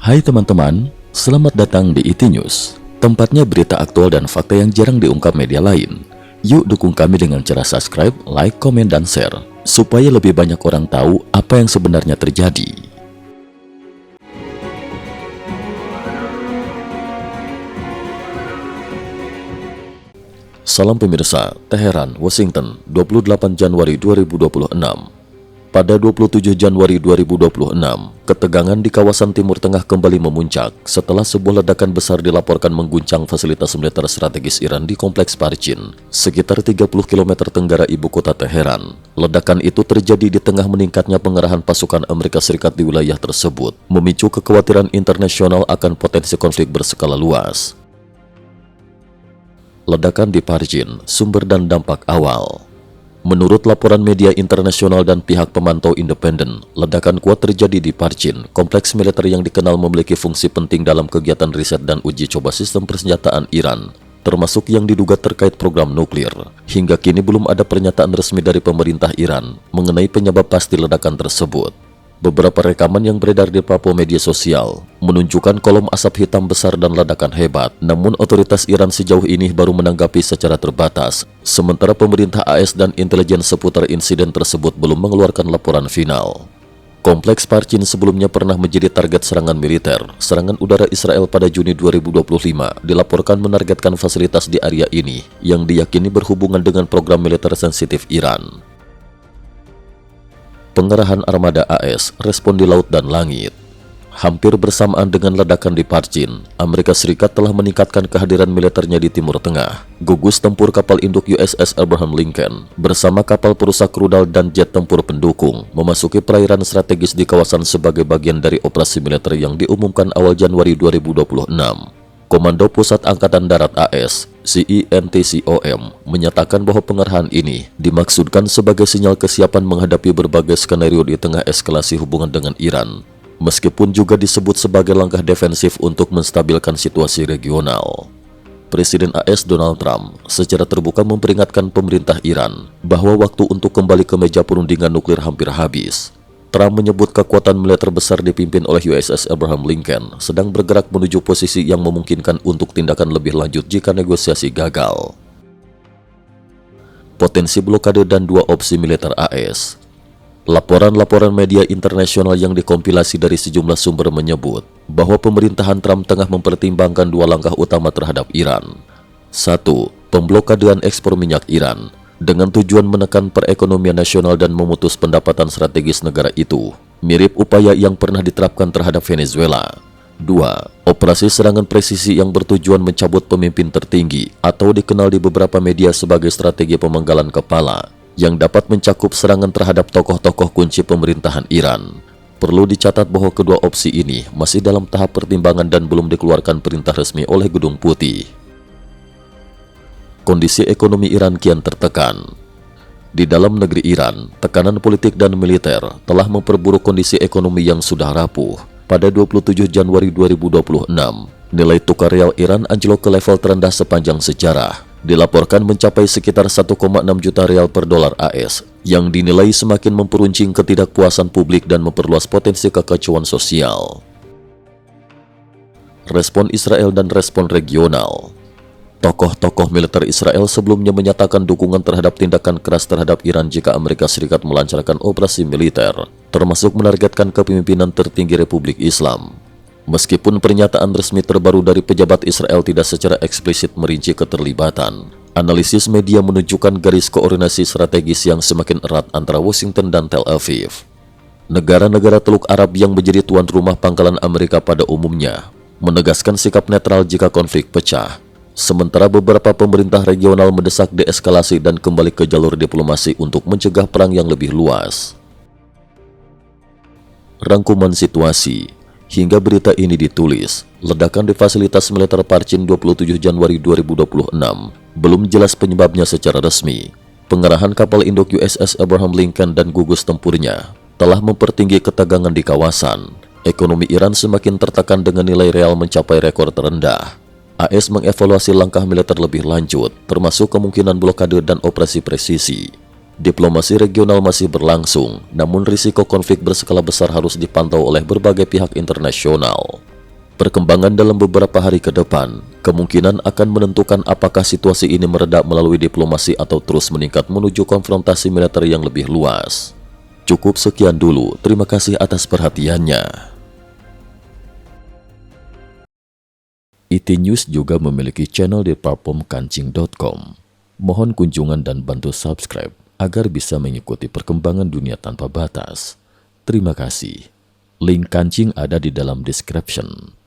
Hai teman-teman, selamat datang di IT News, tempatnya berita aktual dan fakta yang jarang diungkap media lain. Yuk dukung kami dengan cara subscribe, like, komen, dan share, supaya lebih banyak orang tahu apa yang sebenarnya terjadi. Salam pemirsa, Teheran, Washington, 28 Januari 2026. Pada 27 Januari 2026, ketegangan di kawasan Timur Tengah kembali memuncak setelah sebuah ledakan besar dilaporkan mengguncang fasilitas militer strategis Iran di Kompleks Parchin, sekitar 30 km tenggara ibu kota Teheran. Ledakan itu terjadi di tengah meningkatnya pengerahan pasukan Amerika Serikat di wilayah tersebut, memicu kekhawatiran internasional akan potensi konflik berskala luas. Ledakan di Parchin, sumber dan dampak awal. Menurut laporan media internasional dan pihak pemantau independen, ledakan kuat terjadi di Parchin, kompleks militer yang dikenal memiliki fungsi penting dalam kegiatan riset dan uji coba sistem persenjataan Iran, termasuk yang diduga terkait program nuklir. Hingga kini belum ada pernyataan resmi dari pemerintah Iran mengenai penyebab pasti ledakan tersebut. Beberapa rekaman yang beredar di platform media sosial menunjukkan kolom asap hitam besar dan ledakan hebat, namun otoritas Iran sejauh ini baru menanggapi secara terbatas, sementara pemerintah AS dan intelijen seputar insiden tersebut belum mengeluarkan laporan final. Kompleks Parchin sebelumnya pernah menjadi target serangan militer. Serangan udara Israel pada Juni 2025 dilaporkan menargetkan fasilitas di area ini yang diyakini berhubungan dengan program militer sensitif Iran. Pengerahan armada AS, respon di laut dan langit. Hampir bersamaan dengan ledakan di Parchin, Amerika Serikat telah meningkatkan kehadiran militernya di Timur Tengah. Gugus tempur kapal induk USS Abraham Lincoln bersama kapal perusak rudal dan jet tempur pendukung memasuki perairan strategis di kawasan sebagai bagian dari operasi militer yang diumumkan awal Januari 2026. Komando Pusat Angkatan Darat AS, CENTCOM, menyatakan bahwa pengerahan ini dimaksudkan sebagai sinyal kesiapan menghadapi berbagai skenario di tengah eskalasi hubungan dengan Iran, meskipun juga disebut sebagai langkah defensif untuk menstabilkan situasi regional. Presiden AS Donald Trump secara terbuka memperingatkan pemerintah Iran bahwa waktu untuk kembali ke meja perundingan nuklir hampir habis. Trump menyebut kekuatan militer besar dipimpin oleh USS Abraham Lincoln sedang bergerak menuju posisi yang memungkinkan untuk tindakan lebih lanjut jika negosiasi gagal. Potensi blokade dan dua opsi militer AS. Laporan-laporan media internasional yang dikompilasi dari sejumlah sumber menyebut bahwa pemerintahan Trump tengah mempertimbangkan dua langkah utama terhadap Iran. 1. Pemblokadean ekspor minyak Iran dengan tujuan menekan perekonomian nasional dan memutus pendapatan strategis negara itu, mirip upaya yang pernah diterapkan terhadap Venezuela. 2. Operasi serangan presisi yang bertujuan mencabut pemimpin tertinggi atau dikenal di beberapa media sebagai strategi pemenggalan kepala yang dapat mencakup serangan terhadap tokoh-tokoh kunci pemerintahan Iran. Perlu dicatat bahwa kedua opsi ini masih dalam tahap pertimbangan dan belum dikeluarkan perintah resmi oleh Gedung Putih. Kondisi ekonomi Iran kian tertekan. Di dalam negeri Iran, tekanan politik dan militer telah memperburuk kondisi ekonomi yang sudah rapuh. Pada 27 Januari 2026, nilai tukar rial Iran anjlok ke level terendah sepanjang sejarah. Dilaporkan mencapai sekitar 1,6 juta rial per dolar AS, yang dinilai semakin memperuncing ketidakpuasan publik dan memperluas potensi kekacauan sosial. Respon Israel dan respon regional. Tokoh-tokoh militer Israel sebelumnya menyatakan dukungan terhadap tindakan keras terhadap Iran jika Amerika Serikat melancarkan operasi militer, termasuk menargetkan kepemimpinan tertinggi Republik Islam. Meskipun pernyataan resmi terbaru dari pejabat Israel tidak secara eksplisit merinci keterlibatan, analisis media menunjukkan garis koordinasi strategis yang semakin erat antara Washington dan Tel Aviv. Negara-negara Teluk Arab yang menjadi tuan rumah pangkalan Amerika pada umumnya menegaskan sikap netral jika konflik pecah. Sementara beberapa pemerintah regional mendesak deeskalasi dan kembali ke jalur diplomasi untuk mencegah perang yang lebih luas. Rangkuman situasi. Hingga berita ini ditulis, ledakan di fasilitas militer Parchin 27 Januari 2026 belum jelas penyebabnya secara resmi. Pengerahan kapal induk USS Abraham Lincoln dan gugus tempurnya telah mempertinggi ketegangan di kawasan. Ekonomi Iran semakin tertekan dengan nilai real mencapai rekor terendah. AS mengevaluasi langkah militer lebih lanjut, termasuk kemungkinan blokade dan operasi presisi. Diplomasi regional masih berlangsung, namun risiko konflik berskala besar harus dipantau oleh berbagai pihak internasional. Perkembangan dalam beberapa hari ke depan kemungkinan akan menentukan apakah situasi ini mereda melalui diplomasi atau terus meningkat menuju konfrontasi militer yang lebih luas. Cukup sekian dulu, terima kasih atas perhatiannya. IT News juga memiliki channel di platform kancing.com. Mohon kunjungan dan bantu subscribe agar bisa mengikuti perkembangan dunia tanpa batas. Terima kasih. Link kancing ada di dalam description.